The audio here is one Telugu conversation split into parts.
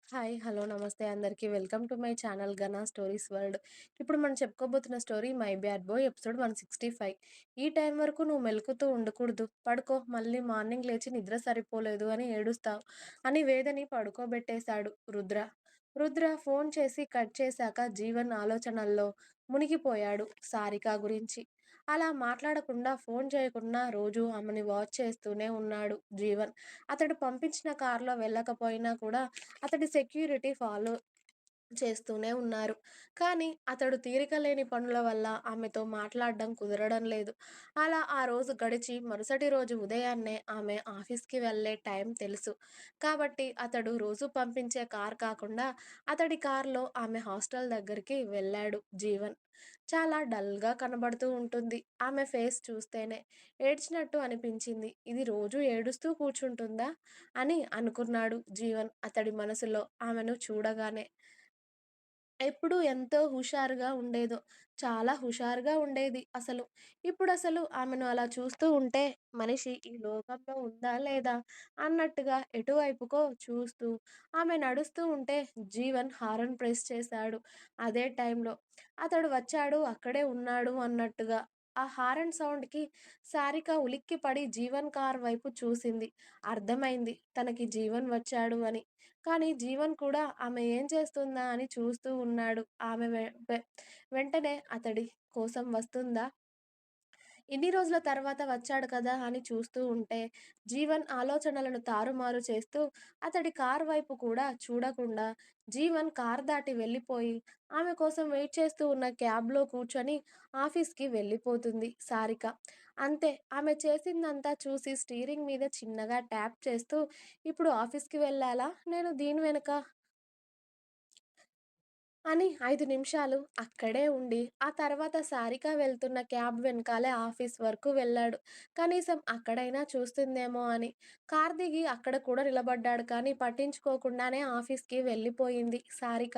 హాయ్. హలో. నమస్తే అందరికీ. Welcome to my channel 'Gana stories world'. ఇప్పుడు మనం చెప్పుకోబోతున్న story 'my bad boy' episode 165. ఈ టైం వరకు నువ్వు మెలుకుతూ ఉండకూడదు. పడుకో. మళ్ళీ మార్నింగ్ లేచి నిద్ర సరిపోలేదు అని ఏడుస్తావు అని వేదని పడుకోబెట్టేశాడు రుద్ర. రుద్ర ఫోన్ చేసి కట్ చేశాక జీవన్ ఆలోచనల్లో మునిగిపోయాడు సారిక గురించి. అలా మాట్లాడకుండా ఫోన్ చేయకుండా రోజు ఆమెని వాచ్ చేస్తూనే ఉన్నాడు జీవన్. అతడు పంపించిన కారులో వెళ్ళకపోయినా కూడా అతడి సెక్యూరిటీ ఫాలో చేస్తూనే ఉన్నారు. కానీ అతడు తీరిక లేని పనుల వల్ల ఆమెతో మాట్లాడడం కుదరడం లేదు. అలా ఆ రోజు గడిచి మరుసటి రోజు ఉదయాన్నే ఆమె ఆఫీస్‌కి వెళ్ళే టైం తెలుసు. కాబట్టి అతడు రోజు పంపించే కార్ కాకుండా అతడి కార్‌లో ఆమె హాస్టల్ దగ్గరికి వెళ్ళాడు జీవన్. చాలా డల్‌గా కనబడుతూ ఉంటుంది. ఆమె ఫేస్ చూస్తేనే ఏడ్చినట్టు అనిపించింది. ఇది రోజూ ఏడుస్తూ కూర్చుంటుందా అని అనుకున్నాడు జీవన్ అతడి మనసులో ఆమెను చూడగానే. ఎప్పుడూ ఎంతో హుషారుగా ఉండేదో. చాలా హుషారుగా ఉండేది అసలు. ఇప్పుడసలు ఆమెను అలా చూస్తూ ఉంటే మనిషి ఈ లోకంలో ఉందా లేదా అన్నట్టుగా ఎటువైపుకో చూస్తూ ఆమె నడుస్తూ ఉంటే జీవన్ హారన్ ప్రెస్ చేశాడు. అదే టైంలో అతడు వచ్చాడు, అక్కడే ఉన్నాడు అన్నట్టుగా. ఆ హారన్ సౌండ్‌కి సారిక ఉలిక్కిపడి జీవన్ కార్ వైపు చూసింది. అర్థమైంది తనకి జీవన్ వచ్చాడు అని. కానీ జీవన్ కూడా ఆమె ఏం చేస్తుందా అని చూస్తూ ఉన్నాడు. ఆమె వెంటనే అతడి కోసం వస్తుందా? ఇన్ని రోజుల తర్వాత వచ్చాడు కదా అని చూస్తూ ఉంటే, జీవన్ ఆలోచనలను తారుమారు చేస్తూ అతడి కారు వైపు కూడా చూడకుండా జీవన్ కారు దాటి వెళ్ళిపోయి, ఆమె కోసం వెయిట్ చేస్తూ ఉన్న క్యాబ్‌లో కూర్చొని ఆఫీస్‌కి వెళ్ళిపోతుంది సారిక. అంతే ఆమె చేసిందంతా చూసి స్టీరింగ్ మీద చిన్నగా ట్యాప్ చేస్తూ, "ఇప్పుడు ఆఫీస్‌కి వెళ్ళాలా? నేను దీని వెనక" అని 5 నిమిషాలు అక్కడే ఉండి, ఆ తర్వాత సారిక వెళ్తున్న క్యాబ్ వెనకాలే ఆఫీస్ వరకు వెళ్ళాడు. కనీసం అక్కడైనా చూస్తుందేమో అని. కారు దిగి అక్కడ కూడా నిలబడ్డాడు కానీ పట్టించుకోకుండానే ఆఫీస్‌కి వెళ్ళిపోయింది సారిక.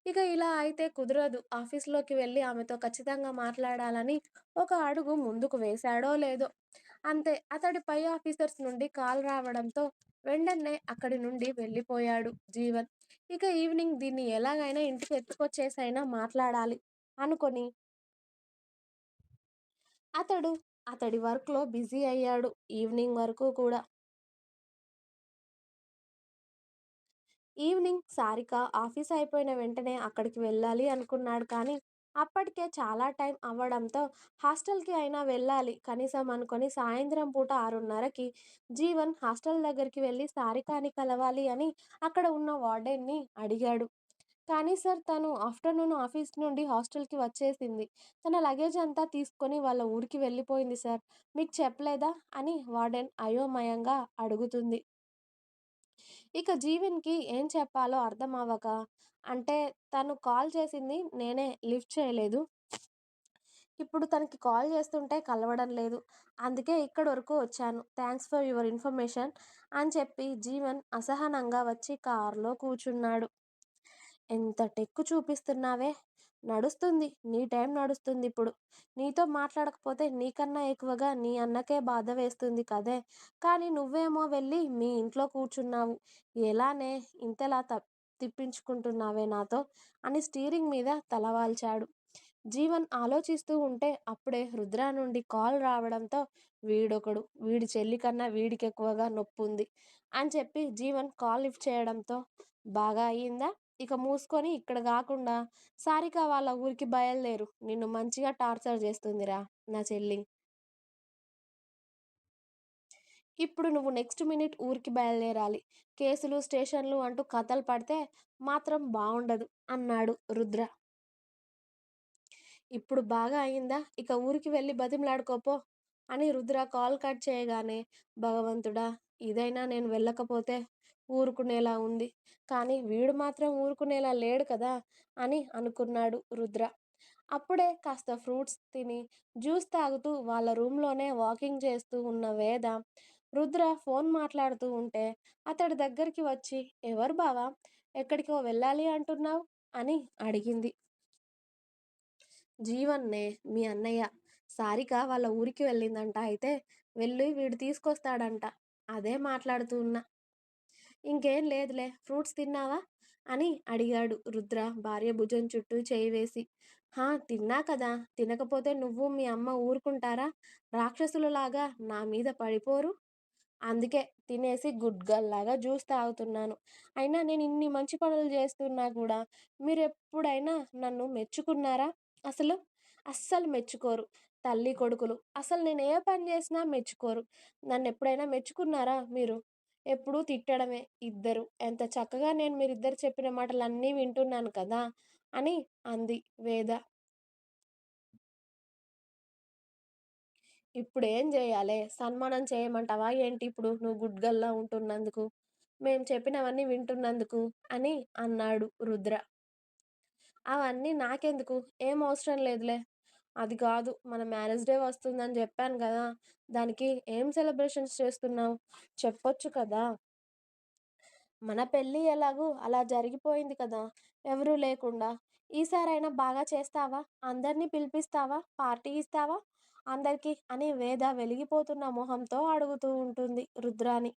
ఇక ఇలా అయితే కుదరదు. ఆఫీస్‌లోకి వెళ్ళి ఆమెతో ఖచ్చితంగా మాట్లాడాలని ఒక అడుగు ముందుకు వేశాడో లేదో. అంతే అతడి పై ఆఫీసర్స్ నుండి కాల్ రావడంతో వెంటనే అక్కడి నుండి వెళ్ళిపోయాడు జీవన్. ఇక ఈవినింగ్ దీన్ని ఎలాగైనా ఇంటికి ఎత్తుకొచ్చేసైనా మాట్లాడాలి అనుకొని అతడు అతడి వర్క్‌లో బిజీ అయ్యాడు ఈవినింగ్ వరకు కూడా. ఈవినింగ్ సారిక ఆఫీస్ అయిపోయిన వెంటనే అక్కడికి వెళ్ళాలి అనుకున్నాడు కానీ, అప్పటికే చాలా టైం అవ్వడంతో హాస్టల్‌కి అయినా వెళ్ళాలి కనీసం అనుకొని సాయంత్రం పూట 6:30కి జీవన్ హాస్టల్ దగ్గరికి వెళ్లి సారికని కలవాలి అని అక్కడ ఉన్న వార్డెన్‌ని అడిగాడు. కానీ సార్ తను ఆఫ్టర్‌నూన్ ఆఫీస్ నుండి హాస్టల్‌కి వచ్చేసింది. తన లగేజ్ అంతా తీసుకొని వాళ్ళ ఊరికి వెళ్ళిపోయింది సార్. మీకు చెప్పలేదా? అని వార్డెన్ అయోమయంగా అడుగుతుంది. ఇక జీవన్‌కి ఏం చెప్పాలో అర్థం అవ్వక, అంటే తను కాల్ చేసింది నేనే లిఫ్ట్ చేయలేదు. ఇప్పుడు తనకి కాల్ చేస్తుంటే కలవడం లేదు. అందుకే ఇక్కడి వరకు వచ్చాను. థాంక్స్ ఫర్ యువర్ ఇన్ఫర్మేషన్ అని చెప్పి జీవన్ అసహనంగా వచ్చి కారులో కూర్చున్నాడు. ఎంత టెక్కు చూపిస్తున్నావే! నడుస్తుంది. నీ టైం నడుస్తుందిప్పుడు. నీతో మాట్లాడకపోతే నీకన్నా ఎక్కువగా నీ అన్నకే బాధ వేస్తుంది కదే! కానీ నువ్వేమో వెళ్ళి మీ ఇంట్లో కూర్చున్నావు. ఎలానే ఇంతలా తిప్పించుకుంటున్నావే నాతో అని స్టీరింగ్ మీద తల వాల్చాడు. జీవన్ ఆలోచిస్తూ ఉంటే అప్పుడే రుద్ర నుండి కాల్ రావడంతో వీడొకడు, వీడి చెల్లి కన్నా వీడికెక్కువగా నొప్పుంది అని చెప్పి జీవన్ కాల్ లిఫ్ట్ చేయడంతో బాగా అయిందా? ఇక మూసుకొని ఇక్కడ గాకుండా సారిక వాళ్ళ ఊరికి బయలుదేరు. నిన్ను మంచిగా టార్చర్ చేస్తుందిరా నా చెల్లి. ఇప్పుడు నువ్వు నెక్స్ట్ మినిట్ ఊరికి బయలుదేరాలి. కేసులు, స్టేషన్‌లు అంటూ కథలు పడితే మాత్రం బావుండదు అన్నాడు రుద్ర. ఇప్పుడు బాగా అయిందా? ఇక ఊరికి వెళ్లి బతిమలాడుకో పో అని రుద్ర కాల్ కట్ చేయగానే, భగవంతుడా! ఇదైనా నేను వెళ్ళకపోతే ఊరుకునేలా ఉంది. కానీ వీడు మాత్రం ఊరుకునేలా లేడు కదా! అని అనుకున్నాడు రుద్ర. అప్పుడే కాస్త ఫ్రూట్స్ తిని, జ్యూస్ తాగుతూ వాళ్ళ రూమ్‌లోనే వాకింగ్ చేస్తూ ఉన్న వేద, రుద్ర ఫోన్ మాట్లాడుతూ ఉంటే అతడి దగ్గరికి వచ్చి, "ఎవరు బావ? ఎక్కడికో వెళ్ళాలి అంటున్నావు?" అని అడిగింది. జీవన్నే మీ అన్నయ్య. సారిక వాళ్ళ ఊరికి వెళ్ళిందంట. అయితే వెళ్ళి వీడు తీసుకొస్తాడంట. అదే మాట్లాడుతూ ఉన్నా. ఇంకేం లేదులే. ఫ్రూట్స్ తిన్నావా? అని అడిగాడు రుద్ర భార్య భుజం చుట్టూ చేయి వేసి. హా! తిన్నా కదా! తినకపోతే నువ్వు మీ అమ్మ ఊరుకుంటారా? రాక్షసులలాగా నా మీద పడిపోరు. అందుకే తినేసి గుడ్ గర్ల్ లాగా జ్యూస్ తాగుతున్నాను. అయినా నేను ఇన్ని మంచి పనులు చేస్తున్నా కూడా మీరెప్పుడైనా నన్ను మెచ్చుకున్నారా? అసలు? అస్సలు మెచ్చుకోరు. తల్లి కొడుకులు. అసలు నేను ఏ పని చేసినా మెచ్చుకోరు. నన్నెప్పుడైనా మెచ్చుకున్నారా మీరు? ఎప్పుడూ తిట్టడమే ఇద్దరు. ఎంత చక్కగా నేను మీరిద్దరు చెప్పిన మాటలన్నీ వింటున్నాను కదా! అని అంది వేద. ఇప్పుడేం జేయాలే? సన్మానం చేయమంటావా ఏంటి ఇప్పుడు నువ్వు గుడ్ గర్ల్‌లా ఉంటున్నందుకు? మేము చెప్పినవన్నీ వింటున్నందుకు అని అన్నాడు రుద్ర. అవన్నీ నాకెందుకు? ఏం అవసరం లేదులే. అది కాదు మన మ్యారేజ్ డే వస్తుందని జెప్పాను గదా! దానికి ఏం సెలబ్రేషన్స్ చేస్తున్నావు? చెప్పొచ్చు కదా! మన పెళ్లి ఎలాగూ అలా జరిగిపోయింది కదా! ఎవరు లేకుండా. ఈసారైనా బాగా చేస్తావా? అందరిని పిలిపిస్తావా? పార్టీ ఇస్తావా? అందరికి అని వేద వెలిగిపోతున్న మొహంతో అడుగుతూ ఉంటుంది రుద్రాని.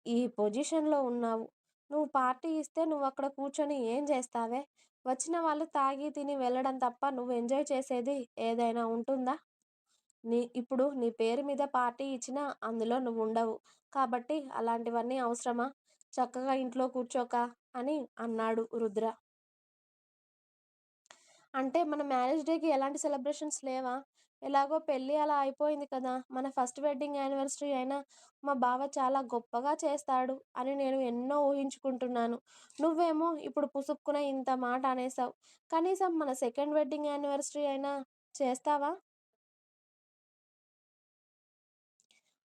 ఈ పొజిషన్‌లో ఉన్నావు. నువ్వు పార్టీ ఇస్తే నువ్వక్కడ కూర్చొని ఏం చేస్తావే? వచ్చిన వాళ్ళు తాగి, తిని వెళ్ళడం తప్ప నువ్వు ఎంజాయ్ చేసేది ఏదైనా ఉంటుందా? ఇప్పుడు నీ పేరు మీద పార్టీ ఇచ్చినా అందులో నువ్వుండవు. కాబట్టి అలాంటివన్నీ అవసరమా? చక్కగా ఇంట్లో కూర్చోక అని అన్నాడు రుద్ర. అంటే మన మ్యారేజ్ డేకి ఎలాంటి సెలబ్రేషన్స్ లేవా? ఎలాగో పెళ్లి అలా అయిపోయింది కదా! మన ఫస్ట్ వెడ్డింగ్ యానివర్సరీ అయినా మా బావ చాలా గొప్పగా చేస్తాడు అని నేను ఎన్నో ఊహించుకుంటున్నాను. నువ్వేమో ఇప్పుడు పుసుక్కున ఇంత మాట అనేసావు. కనీసం మన సెకండ్ వెడ్డింగ్ యానివర్సరీ అయినా చేస్తావా?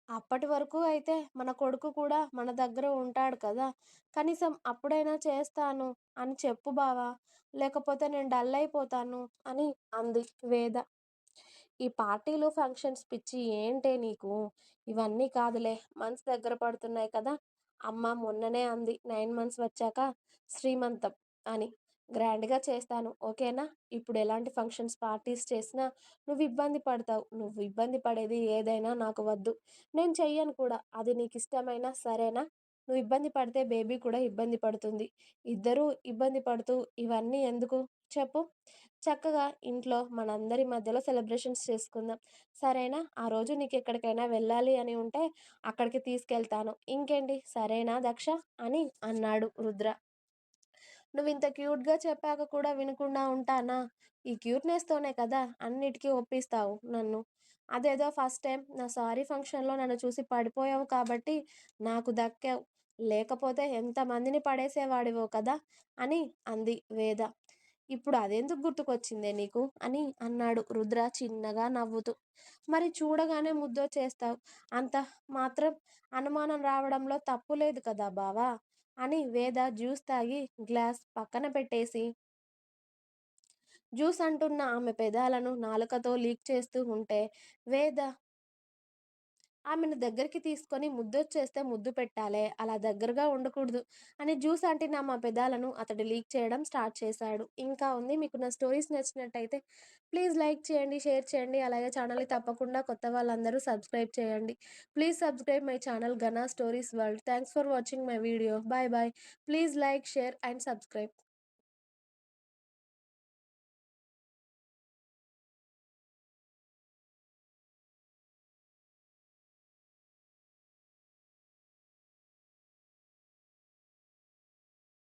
అప్పటి వరకు అయితే మన కొడుకు కూడా మన దగ్గర ఉంటాడు కదా! కనీసం అప్పుడైనా చేస్తాను అని చెప్పు బావ. లేకపోతే నేను డల్ అయిపోతాను అని అంది వేద. ఈ పార్టీలు, ఫంక్షన్స్ పిచ్చి ఏంటే నీకు? ఇవన్నీ కాదులే. మంత్స్ దగ్గర పడుతున్నాయి కదా! అమ్మ మొన్ననే అంది 9 మంత్స్ వచ్చాక శ్రీమంతం అని. గ్రాండ్‌గా చేస్తాను. ఓకేనా? ఇప్పుడు ఎలాంటి ఫంక్షన్స్, పార్టీస్ చేసినా నువ్వు ఇబ్బంది పడతావు. నువ్వు ఇబ్బంది పడేది ఏదైనా నాకు వద్దు. నేను చెయ్యను కూడా. అది నీకిష్టమైనా సరేనా? నువ్వు ఇబ్బంది పడితే బేబీ కూడా ఇబ్బంది పడుతుంది. ఇద్దరూ ఇబ్బంది పడుతూ ఇవన్నీ ఎందుకు చెప్పు? చక్కగా ఇంట్లో మనందరి మధ్యలో సెలబ్రేషన్స్ చేసుకుందాం. సరేనా? ఆ రోజు నీకెక్కడికైనా వెళ్ళాలి అని ఉంటే అక్కడికి తీసుకెళ్తాను. ఇంకేంటి సరేనా దక్ష? అని అన్నాడు రుద్ర. నువ్వింత క్యూట్‌గా చెప్పాక కూడా వినకుండా ఉంటానా? ఈ క్యూట్‌నెస్‌తోనే కదా అన్నిటికి ఒప్పిస్తావు నన్ను. అదేదో ఫస్ట్ టైమ్ నా సారీ ఫంక్షన్‌లో నన్ను చూసి పడిపోయావు కాబట్టి నాకు దక్కావు. లేకపోతే ఎంతమందిని పడేసేవాడివో కదా! అని అంది వేద. ఇప్పుడు అదెందుకు గుర్తుకొచ్చిందే నీకు? అని అన్నాడు రుద్ర చిన్నగా నవ్వుతూ. మరి చూడగానే ముద్దొచ్చేస్తావు. అంత మాత్రం అనుమానం రావడంలో తప్పు లేదు కదా బావా! అని వేద జ్యూస్ తాగి గ్లాస్ పక్కన పెట్టేసి, జ్యూస్ అంటున్న ఆమె పెదాలను నాలుకతో లీక్ చేస్తూ ఉంటే, వేద ఆమెను దగ్గరికి తీసుకొని ముద్దొచ్చేస్తే ముద్దు పెట్టాలే, అలా దగ్గరగా ఉండకూడదు అని జ్యూస్ అంటిన మా పెదాలను అతడు లీక్ చేయడం స్టార్ట్ చేశాడు. ఇంకా ఉంది. మీకు నా స్టోరీస్ నచ్చినట్టయితే ప్లీజ్ లైక్ చేయండి, షేర్ చేయండి. అలాగే ఛానల్‌ని తప్పకుండా కొత్త వాళ్ళందరూ సబ్స్క్రైబ్ చేయండి. Please subscribe my channel 'Ghana stories world'. Thanks for watching my video. Bye bye. Please like, share and subscribe.